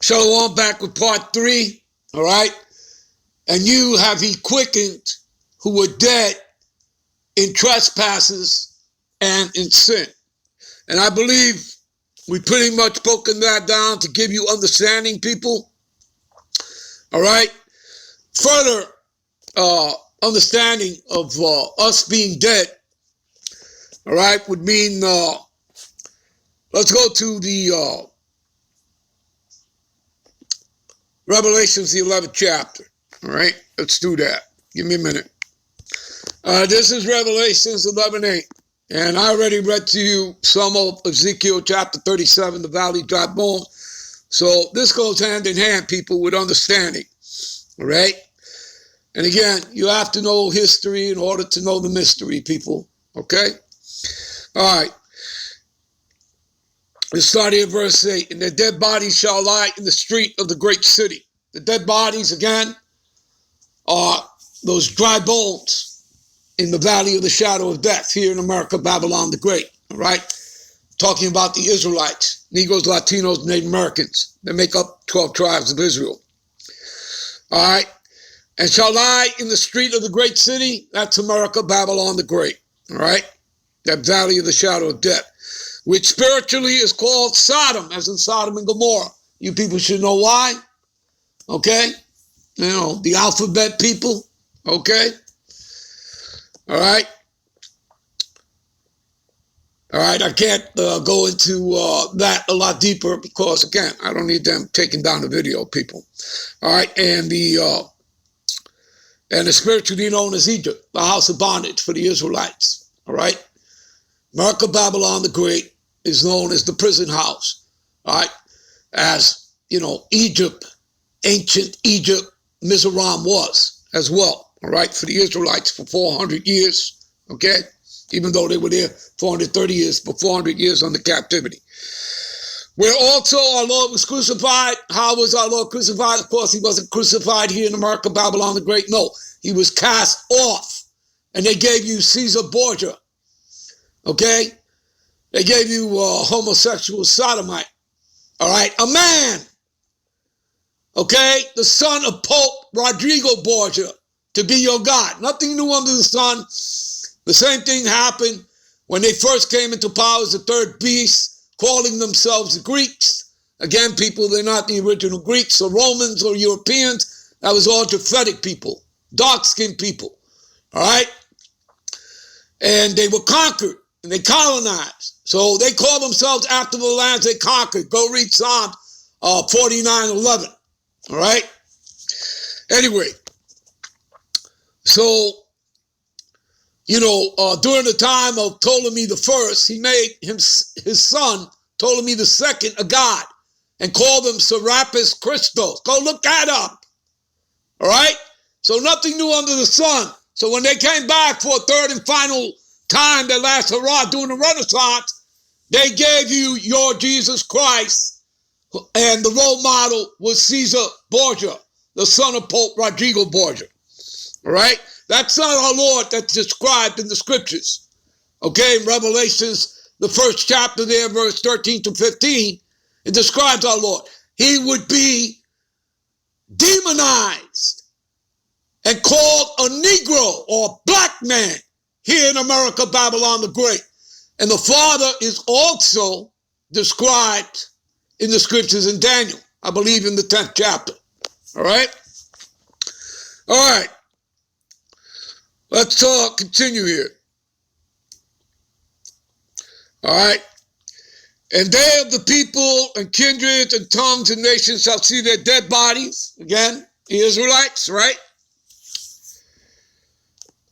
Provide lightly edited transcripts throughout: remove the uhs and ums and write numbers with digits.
Shalom, back with part 3, all right? And you have he quickened who were dead in trespasses and in sin. And I believe we pretty much broken that down to give you understanding, people, all right? Further understanding of us being dead, all right, would mean, let's go to the Revelations, the 11th chapter. All right, let's do that. Give me a minute. This is Revelations 11:8. And I already read to you some of Ezekiel chapter 37, the valley dry bones. So this goes hand in hand, people, with understanding. All right? And again, you have to know history in order to know the mystery, people. Okay? All right. Let's start here at verse 8. And their dead bodies shall lie in the street of the great city. The dead bodies, again, are those dry bones in the valley of the shadow of death here in America, Babylon the Great. All right? Talking about the Israelites, Negroes, Latinos, Native Americans. They make up 12 tribes of Israel. All right? And shall lie in the street of the great city. That's America, Babylon the Great. All right? That valley of the shadow of death, which spiritually is called Sodom, as in Sodom and Gomorrah. You people should know why. Okay? You know, the alphabet people. Okay? All right? All right, I can't go into that a lot deeper because, again, I don't need them taking down the video, people. All right, and the spiritually known as Egypt, the house of bondage for the Israelites. All right? America, Babylon the Great is known as the prison house. All right? As, you know, Egypt, ancient Egypt, Mizraim was as well. All right? For the Israelites for 400 years. Okay? Even though they were there 430 years, but 400 years under captivity. Where also our Lord was crucified. How was our Lord crucified? Of course, he wasn't crucified here in America, Babylon the Great. No, he was cast off. And they gave you Caesar Borgia. Okay? They gave you homosexual sodomite. All right? A man. Okay? The son of Pope Rodrigo Borgia to be your God. Nothing new under the sun. The same thing happened when they first came into power as the third beast, calling themselves the Greeks. Again, people, they're not the original Greeks or Romans or Europeans. That was all Japhetic people, dark-skinned people. All right? And they were conquered and they colonized. So they call themselves after the lands they conquered. Go read Psalm 49:11. All right? Anyway, so, you know, during the time of Ptolemy I, he made his son, Ptolemy II, a god and called him Serapis Christos. Go look that up. All right? So nothing new under the sun. So when they came back for a third and final time, their last hurrah during the Renaissance, they gave you your Jesus Christ, and the role model was Caesar Borgia, the son of Pope Rodrigo Borgia. All right? That's not our Lord that's described in the scriptures. Okay, in Revelations, the first chapter there, verse 13 to 15, it describes our Lord. He would be demonized and called a Negro or black man here in America, Babylon the Great. And the Father is also described in the scriptures in Daniel, I believe in the 10th chapter. All right? All right. Let's continue here. All right. And they of the people and kindreds and tongues and nations shall see their dead bodies. Again, the Israelites, right?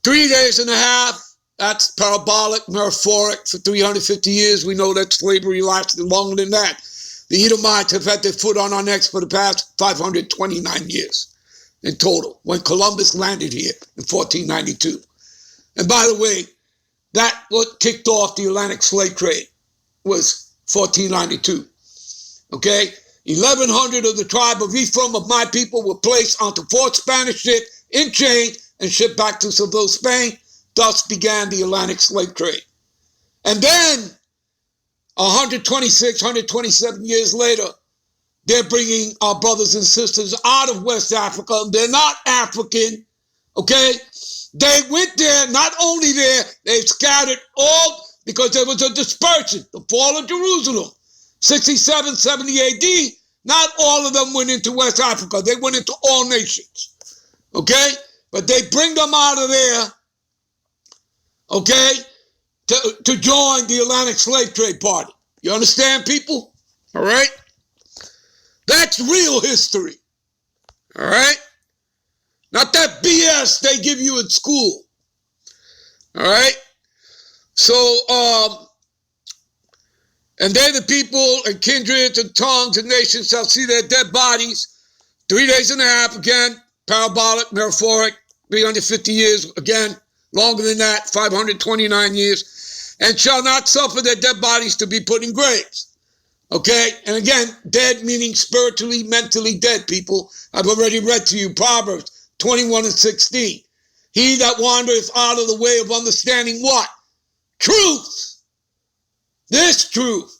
3 days and a half. That's parabolic, metaphoric. For 350 years, we know that slavery lasted longer than that. The Edomites have had their foot on our necks for the past 529 years. In total, when Columbus landed here in 1492. And by the way, that what kicked off the Atlantic slave trade was 1492. Okay? 1,100 of the tribe of Ephraim of my people were placed onto 4 Spanish ships in chains and shipped back to Seville, Spain. Thus began the Atlantic slave trade. And then 126, 127 years later, they're bringing our brothers and sisters out of West Africa. They're not African, okay? They went there, not only there, they scattered all, because there was a dispersion, the fall of Jerusalem, 67, 70 AD. Not all of them went into West Africa. They went into all nations, okay? But they bring them out of there, okay, to join the Atlantic Slave Trade Party. You understand, people? All right? That's real history. All right? Not that BS they give you in school. All right? So, and they the people and kindreds and tongues and nations shall see their dead bodies 3 days and a half, again, parabolic, metaphoric, 350 years, again, longer than that, 529 years, and shall not suffer their dead bodies to be put in graves. Okay? And again, dead meaning spiritually, mentally dead, people. I've already read to you Proverbs 21 and 16. He that wandereth out of the way of understanding what? Truth. This truth.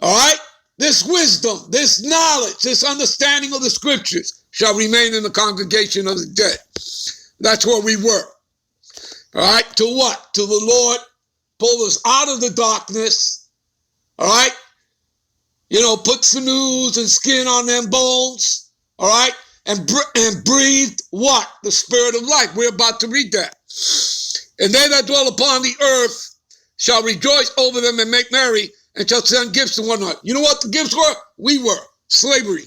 All right? This wisdom, this knowledge, this understanding of the scriptures shall remain in the congregation of the dead. That's where we were. All right? To what? Till the Lord pull us out of the darkness. All right? You know, put sinews and skin on them bones. All right? And breathed what? The spirit of life. We're about to read that. And they that dwell upon the earth shall rejoice over them and make merry, and shall send gifts to one another. You know what the gifts were? We were. Slavery.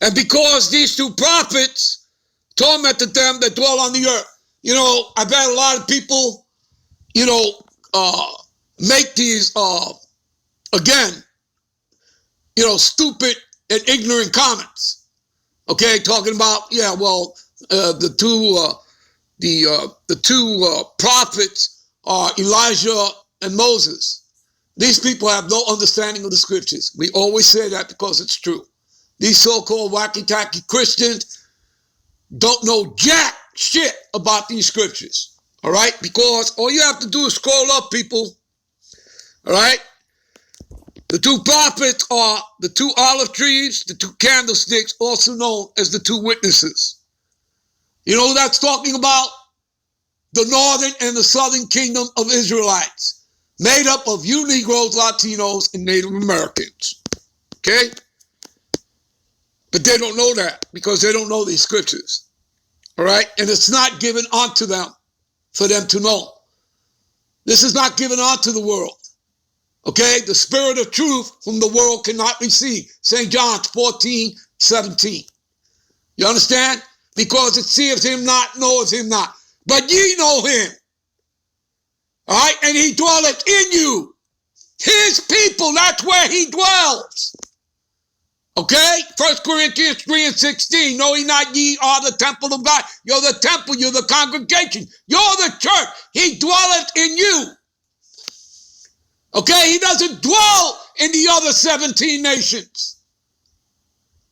And because these two prophets tormented them that dwell on the earth. You know, I've had a lot of people, you know, make these, again, you know, stupid and ignorant comments. Okay, talking about, yeah, well, the two prophets are Elijah and Moses. These people have no understanding of the scriptures. We always say that because it's true. These so-called wacky-tacky Christians don't know jack shit about these scriptures. All right? Because all you have to do is scroll up, people. All right? The two prophets are the two olive trees, the two candlesticks, also known as the two witnesses. You know who that's talking about? The northern and the southern kingdom of Israelites, made up of you Negroes, Latinos, and Native Americans. Okay? But they don't know that because they don't know these scriptures. All right? And it's not given unto them for them to know. This is not given unto the world. Okay? The spirit of truth whom the world cannot receive. St. John 14:17. You understand? Because it seeth him not, knoweth him not. But ye know him. All right? And he dwelleth in you. His people, that's where he dwells. Okay? 1 Corinthians 3 and 16. Know ye not ye are the temple of God. You're the temple. You're the congregation. You're the church. He dwelleth in you. Okay? He doesn't dwell in the other 17 nations.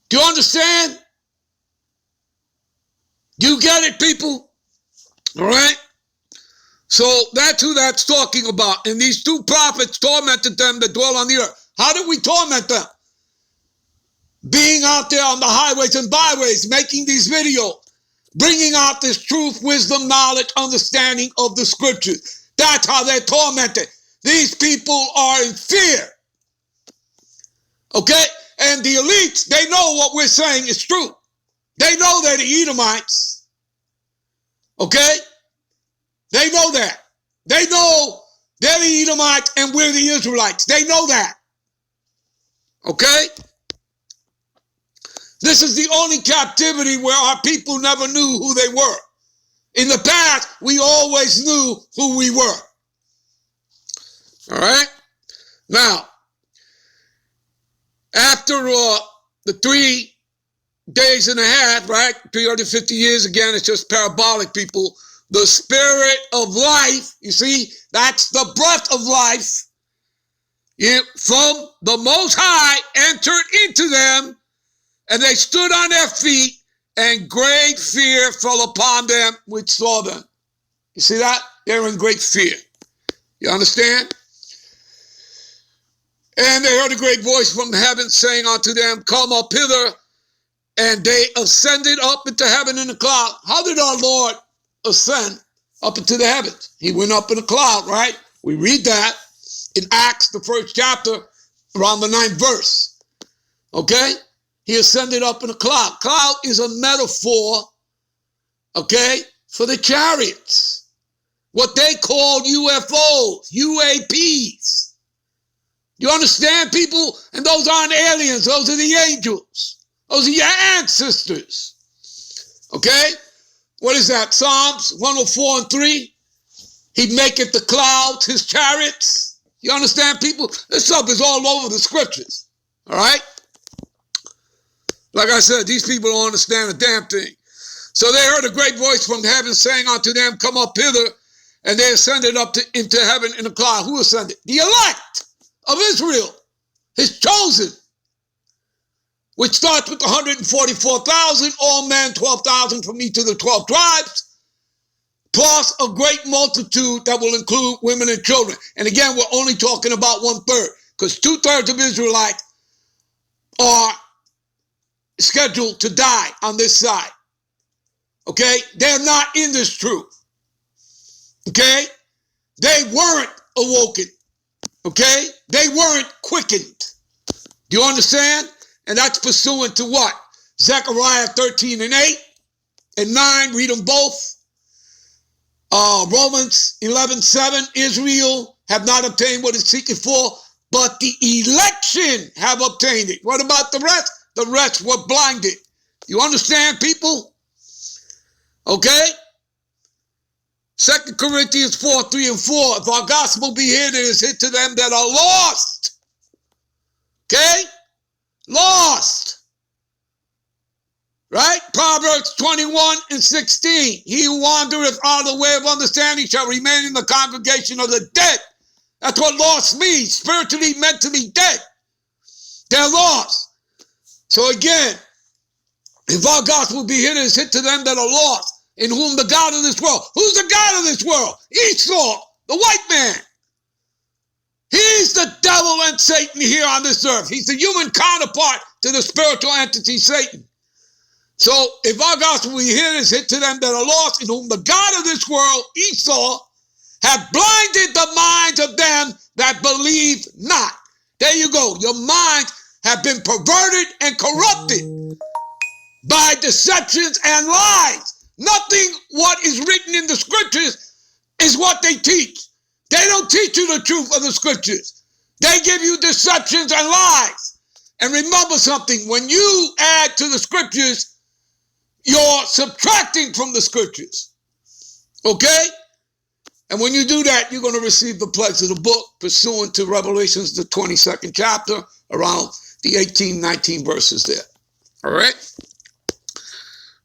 Do you understand? Do you get it, people? All right? So that's who that's talking about. And these two prophets tormented them that dwell on the earth. How did we torment them? Being out there on the highways and byways, making these videos, bringing out this truth, wisdom, knowledge, understanding of the scriptures. That's how they're tormented. These people are in fear. Okay? And the elites, they know what we're saying is true. They know they're the Edomites. Okay? They know that. They know they're the Edomites and we're the Israelites. They know that. Okay? This is the only captivity where our people never knew who they were. In the past, we always knew who we were. All right? Now, after the 3 days and a half, right? 350 years, again, it's just parabolic, people. The spirit of life, you see, that's the breath of life, from the Most High entered into them, and they stood on their feet, and great fear fell upon them which saw them. You see that? They're in great fear. You understand? And they heard a great voice from heaven saying unto them, come up hither. And they ascended up into heaven in a cloud. How did our Lord ascend up into the heavens? He went up in a cloud, right? We read that in Acts, the 1st chapter, around the 9th verse. Okay? He ascended up in a cloud. Cloud is a metaphor, okay, for the chariots. What they called UFOs, UAPs. You understand, people? And those aren't aliens. Those are the angels. Those are your ancestors. Okay? What is that? Psalms 104:3. He maketh the clouds his chariots. You understand, people? This stuff is all over the scriptures. All right? Like I said, these people don't understand a damn thing. So they heard a great voice from heaven saying unto them, come up hither. And they ascended up into heaven in a cloud. Who ascended? The elect of Israel, his chosen, which starts with 144,000, all men, 12,000 from each of the 12 tribes, plus a great multitude that will include women and children. And again, we're only talking about 1/3, because 2/3 of Israelites are scheduled to die on this side. Okay? They're not in this truth. Okay? They weren't awoken. Okay? They weren't quickened. Do you understand? And that's pursuant to what? Zechariah 13:8 and 9, read them both. Romans 11:7, Israel have not obtained what it's seeking for, but the election have obtained it. What about the rest? The rest were blinded. You understand, people? Okay? 2 Corinthians 4:3 and 4. If our gospel be hid, it is hid to them that are lost. Okay? Lost. Right? Proverbs 21:16. He who wandereth out of the way of understanding shall remain in the congregation of the dead. That's what lost means. Spiritually, mentally dead. They're lost. So again, if our gospel be hid, it is hid to them that are lost, in whom the God of this world. Who's the God of this world? Esau, the white man. He's the devil and Satan here on this earth. He's the human counterpart to the spiritual entity Satan. So if our gospel we hear is hit to them that are lost, in whom the God of this world, Esau, have blinded the minds of them that believe not. There you go. Your minds have been perverted and corrupted by deceptions and lies. Nothing what is written in the scriptures is what they teach. They don't teach you the truth of the scriptures. They give you deceptions and lies. And remember something, when you add to the scriptures, you're subtracting from the scriptures. Okay? And when you do that, you're going to receive the plagues of the book pursuant to Revelations, the 22nd chapter, around the 18, 19 verses there. All right?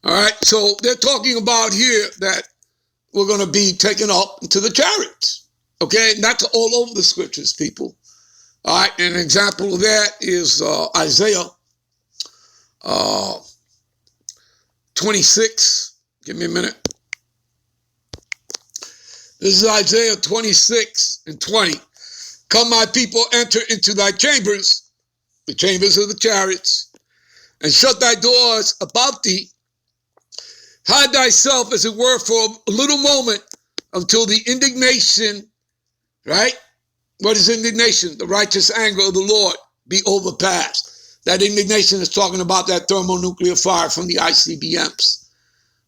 All right, so they're talking about here that we're going to be taken up into the chariots. Okay, and that's all over the scriptures, people. All right, and an example of that is Isaiah 26. Give me a minute. This is Isaiah 26:20. Come, my people, enter into thy chambers, the chambers of the chariots, and shut thy doors about thee. Hide thyself, as it were, for a little moment until the indignation, right? What is indignation? The righteous anger of the Lord be overpassed. That indignation is talking about that thermonuclear fire from the ICBMs.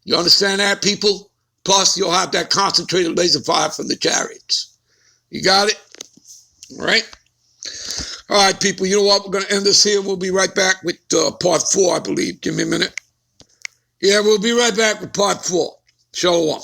You understand that, people? Plus, you'll have that concentrated laser fire from the chariots. You got it? All right? All right, people, you know what? We're going to end this here. We'll be right back with part 4, I believe. Give me a minute. Yeah, we'll be right back with part 4. Shalom.